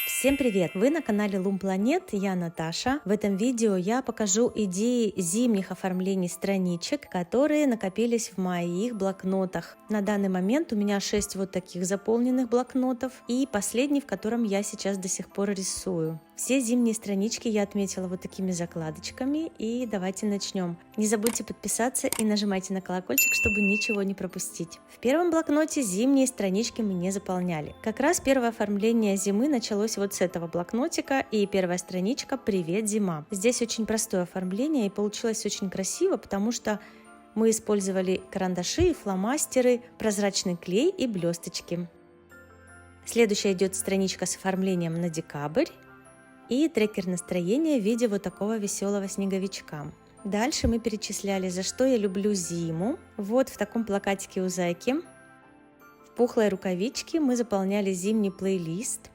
Всем привет! Вы на канале Loom Planet, я Наташа. В этом видео я покажу идеи зимних оформлений страничек, которые накопились в моих блокнотах. На данный момент у меня 6 вот таких заполненных блокнотов и последний, в котором я сейчас до сих пор рисую. Все зимние странички я отметила вот такими закладочками, и давайте начнем. Не забудьте подписаться и нажимайте на колокольчик, чтобы ничего не пропустить. В первом блокноте зимние странички мы не заполняли. Как раз первое оформление зимы началось вот с этого блокнотика, и первая страничка «Привет, зима». Здесь очень простое оформление, и получилось очень красиво, потому что мы использовали карандаши, фломастеры, прозрачный клей и блесточки. Следующая идет страничка с оформлением на декабрь и трекер настроения в виде вот такого веселого снеговичка. Дальше мы перечисляли, за что я люблю зиму. Вот в таком плакатике у зайки. В пухлой рукавичке мы заполняли зимний плейлист.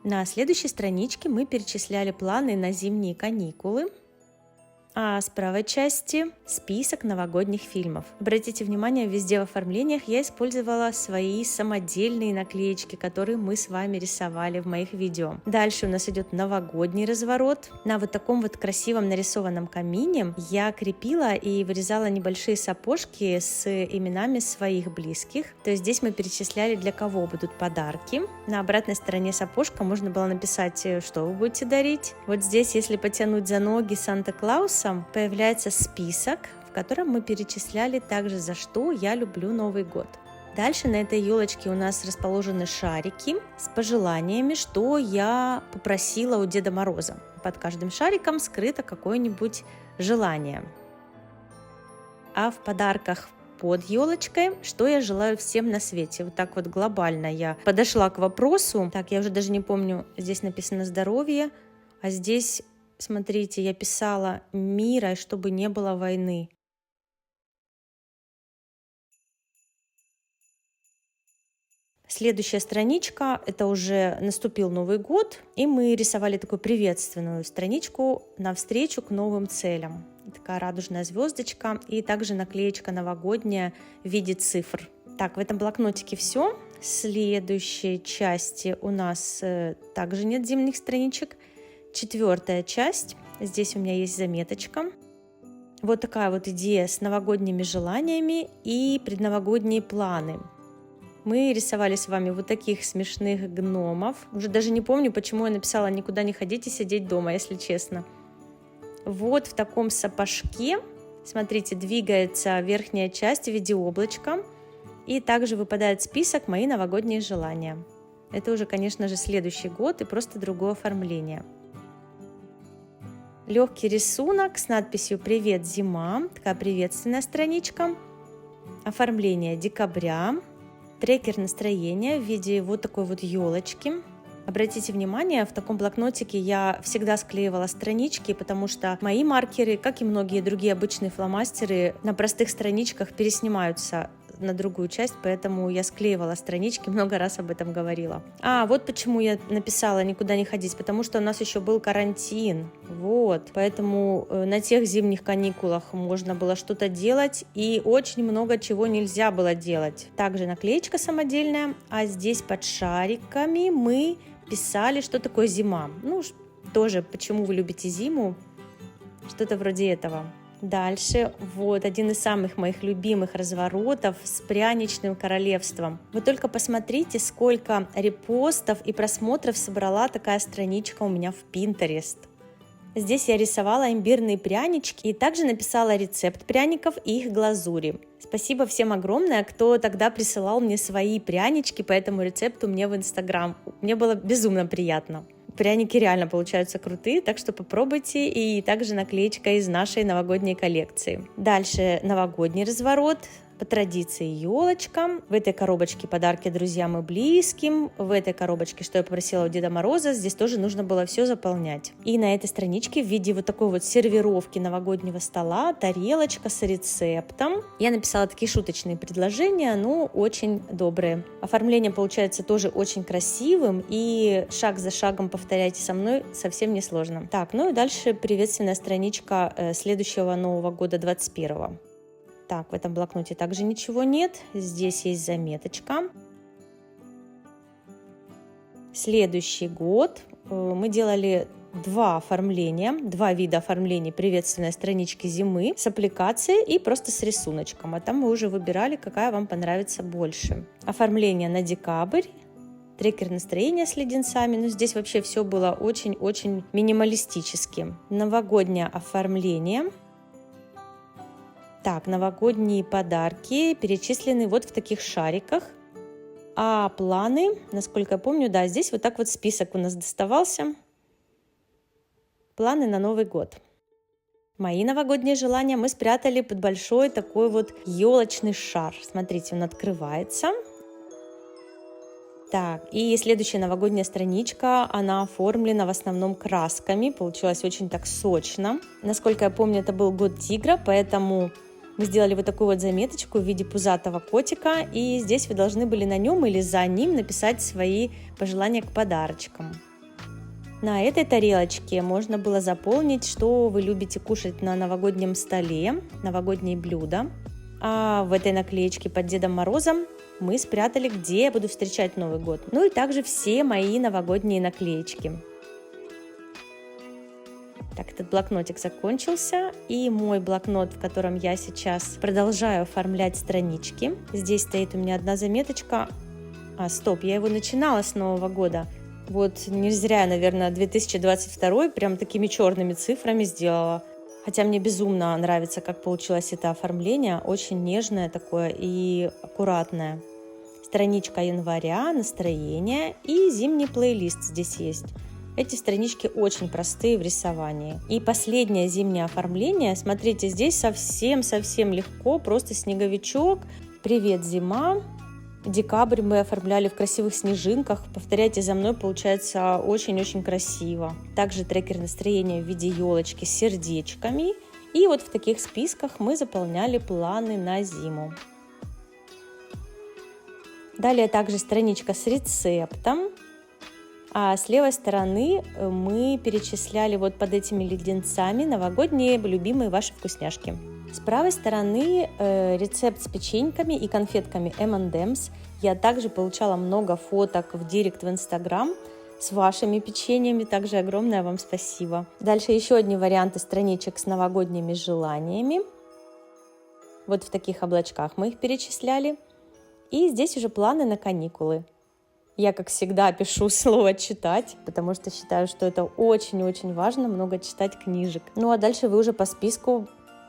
На следующей страничке мы перечисляли планы на зимние каникулы. А с правой части список новогодних фильмов. Обратите внимание, везде в оформлениях я использовала свои самодельные наклеечки, которые мы с вами рисовали в моих видео. Дальше у нас идет новогодний разворот. На вот таком вот красивом нарисованном камине я крепила и вырезала небольшие сапожки с именами своих близких. То есть здесь мы перечисляли, для кого будут подарки. На обратной стороне сапожка можно было написать, что вы будете дарить. Вот здесь, если потянуть за ноги Санта-Клауса, появляется список, в котором мы перечисляли также, за что я люблю Новый год. Дальше на этой елочке у нас расположены шарики с пожеланиями, что я попросила у Деда Мороза. Под каждым шариком скрыто какое-нибудь желание. А в подарках под елочкой, что я желаю всем на свете. Вот так вот глобально я подошла к вопросу. Так, я уже даже не помню, здесь написано здоровье, а здесь, смотрите, я писала мира, и чтобы не было войны. Следующая страничка, это уже наступил Новый год, и мы рисовали такую приветственную страничку навстречу к новым целям. Такая радужная звездочка и также наклеечка новогодняя в виде цифр. Так, в этом блокнотике все. В следующей части у нас также нет зимних страничек. Четвертая часть. Здесь у меня есть заметочка. Вот такая вот идея с новогодними желаниями и предновогодние планы. Мы рисовали с вами вот таких смешных гномов. Уже даже не помню, почему я написала «никуда не ходите, сидеть дома», если честно. Вот в таком сапожке, смотрите, двигается верхняя часть в виде облачка. И также выпадает список «Мои новогодние желания». Это уже, конечно же, следующий год и просто другое оформление. Легкий рисунок с надписью «Привет, зима», такая приветственная страничка. Оформление декабря, трекер настроения в виде вот такой вот елочки. Обратите внимание, в таком блокнотике я всегда склеивала странички, потому что мои маркеры, как и многие другие обычные фломастеры, на простых страничках переснимаются на другую часть, поэтому я склеивала странички, много раз об этом говорила. А вот почему я написала «никуда не ходить», потому что у нас еще был карантин, вот, поэтому на тех зимних каникулах можно было что-то делать, и очень много чего нельзя было делать. Также наклеечка самодельная, а здесь под шариками мы писали, что такое зима. Ну, тоже, почему вы любите зиму, что-то вроде этого. Дальше вот один из самых моих любимых разворотов с пряничным королевством. Вы только посмотрите, сколько репостов и просмотров собрала такая страничка у меня в Pinterest. Здесь я рисовала имбирные прянички и также написала рецепт пряников и их глазури. Спасибо всем огромное, кто тогда присылал мне свои прянички по этому рецепту мне в Instagram. Мне было безумно приятно. Пряники реально получаются крутые, так что попробуйте. И также наклеечка из нашей новогодней коллекции. Дальше новогодний разворот. По традиции елочка. В этой коробочке подарки друзьям и близким. В этой коробочке, что я попросила у Деда Мороза, здесь тоже нужно было все заполнять. И на этой страничке в виде вот такой вот сервировки новогоднего стола тарелочка с рецептом. Я написала такие шуточные предложения, но очень добрые. Оформление получается тоже очень красивым, и шаг за шагом повторяйте со мной, совсем не сложно. Так, ну и дальше приветственная страничка следующего Нового года 21-го. Так, в этом блокноте также ничего нет. Здесь есть заметочка. Следующий год мы делали два вида оформления приветственной странички зимы с аппликацией и просто с рисуночком. А там мы уже выбирали, какая вам понравится больше. Оформление на декабрь, трекер настроения с леденцами. Но здесь вообще все было очень-очень минималистически. Новогоднее оформление. Так, новогодние подарки перечислены вот в таких шариках. А планы, насколько я помню, да, здесь вот так вот список у нас доставался. Планы на Новый год. Мои новогодние желания мы спрятали под большой такой вот елочный шар. Смотрите, он открывается. Так, и следующая новогодняя страничка, она оформлена в основном красками. Получилось очень так сочно. Насколько я помню, это был год тигра, поэтому мы сделали вот такую вот заметочку в виде пузатого котика. И здесь вы должны были на нем или за ним написать свои пожелания к подарочкам. На этой тарелочке можно было заполнить, что вы любите кушать на новогоднем столе, новогодние блюда. А в этой наклеечке под Дедом Морозом мы спрятали, где я буду встречать Новый год. Ну и также все мои новогодние наклеечки. Так, этот блокнотик закончился. И мой блокнот, в котором я сейчас продолжаю оформлять странички. Здесь стоит у меня одна заметочка. Я его начинала с Нового года. Вот не зря, наверное, 2022 прям такими черными цифрами сделала. Хотя мне безумно нравится, как получилось это оформление. Очень нежное такое и аккуратное. Страничка января, настроение и зимний плейлист здесь есть. Эти странички очень простые в рисовании. И последнее зимнее оформление. Смотрите, здесь совсем легко. Просто снеговичок. Привет, зима. Декабрь мы оформляли в красивых снежинках. Повторяйте за мной, получается очень-очень красиво. Также трекер настроения в виде елочки с сердечками. И вот в таких списках мы заполняли планы на зиму. Далее также страничка с рецептом. А с левой стороны мы перечисляли вот под этими леденцами новогодние любимые ваши вкусняшки. С правой стороны рецепт с печеньками и конфетками M&M's. Я также получала много фоток в директ в Instagram с вашими печеньями. Также огромное вам спасибо. Дальше еще одни варианты страничек с новогодними желаниями. Вот в таких облачках мы их перечисляли. И здесь уже планы на каникулы. Я, как всегда, пишу слово «читать», потому что считаю, что это очень-очень важно, много читать книжек. Ну а дальше вы уже по списку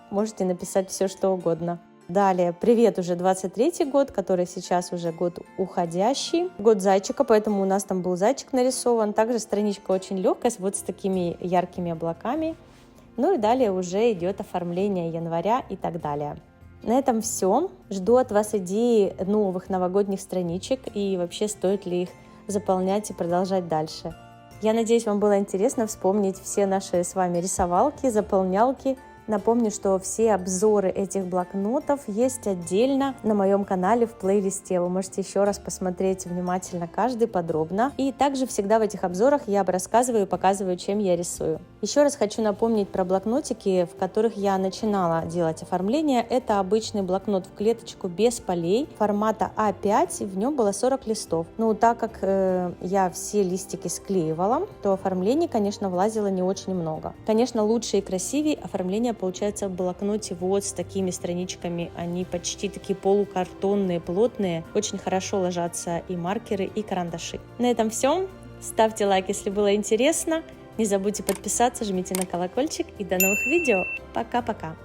можете написать все, что угодно. Далее, привет, уже 23-й год, который сейчас уже год уходящий. Год зайчика, поэтому у нас там был зайчик нарисован. Также страничка очень легкая, вот с такими яркими облаками. Ну и далее уже идет оформление января и так далее. На этом все. Жду от вас идеи новых новогодних страничек и вообще стоит ли их заполнять и продолжать дальше. Я надеюсь, вам было интересно вспомнить все наши с вами рисовалки, заполнялки. Напомню, что все обзоры этих блокнотов есть отдельно на моем канале в плейлисте. Вы можете еще раз посмотреть внимательно каждый подробно. И также всегда в этих обзорах я рассказываю и показываю, чем я рисую. Еще раз хочу напомнить про блокнотики, в которых я начинала делать оформление. Это обычный блокнот в клеточку без полей формата А5. В нем было 40 листов. Но так как я все листики склеивала, то оформлений, конечно, влазило не очень много. Конечно, лучше и красивее оформление получается в блокноте вот с такими страничками. Они почти такие полукартонные, плотные. Очень хорошо ложатся и маркеры, и карандаши. На этом все. Ставьте лайк, если было интересно. Не забудьте подписаться, жмите на колокольчик. И до новых видео. Пока-пока.